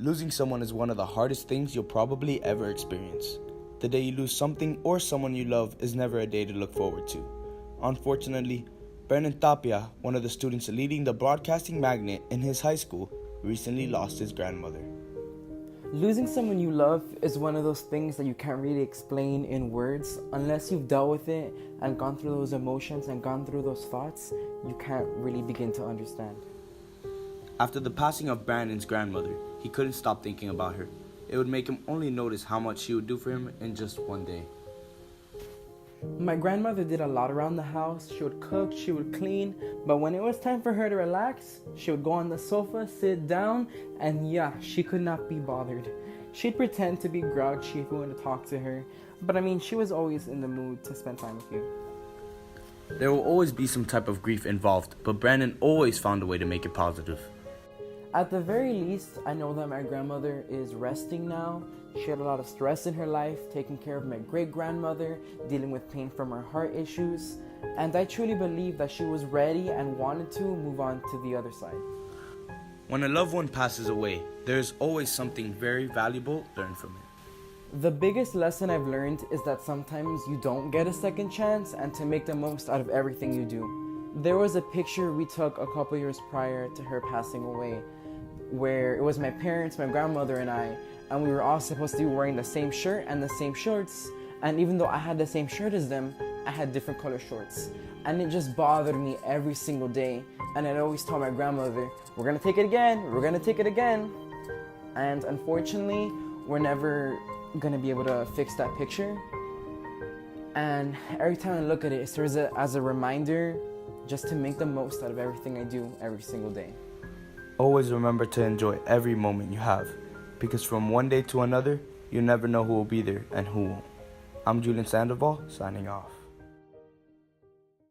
Losing someone is one of the hardest things you'll probably ever experience. The day you lose something or someone you love is never a day to look forward to. Unfortunately, Brandon Tapia, one of the students leading the broadcasting magnet in his high school, recently lost his grandmother. Losing someone you love is one of those things that you can't really explain in words. Unless you've dealt with it and gone through those emotions and gone through those thoughts, you can't really begin to understand. After the passing of Brandon's grandmother, he couldn't stop thinking about her. It would make him only notice how much she would do for him in just one day. My grandmother did a lot around the house. She would cook, she would clean, but when it was time for her to relax, she would go on the sofa, sit down, and she could not be bothered. She'd pretend to be grouchy if you wanted to talk to her, but she was always in the mood to spend time with you. There will always be some type of grief involved, but Brandon always found a way to make it positive. At the very least, I know that my grandmother is resting now. She had a lot of stress in her life, taking care of my great-grandmother, dealing with pain from her heart issues, and I truly believe that she was ready and wanted to move on to the other side. When a loved one passes away, there is always something very valuable learned from it. The biggest lesson I've learned is that sometimes you don't get a second chance and to make the most out of everything you do. There was a picture we took a couple years prior to her passing away, where it was my parents, my grandmother, and I, and we were all supposed to be wearing the same shirt and the same shorts, and even though I had the same shirt as them, I had different color shorts, and it just bothered me every single day, and I'd always tell my grandmother, we're gonna take it again, and unfortunately, we're never gonna be able to fix that picture, and every time I look at it, it serves as a reminder just to make the most out of everything I do every single day. Always remember to enjoy every moment you have, because from one day to another, you never know who will be there and who won't. I'm Julian Sandoval, signing off.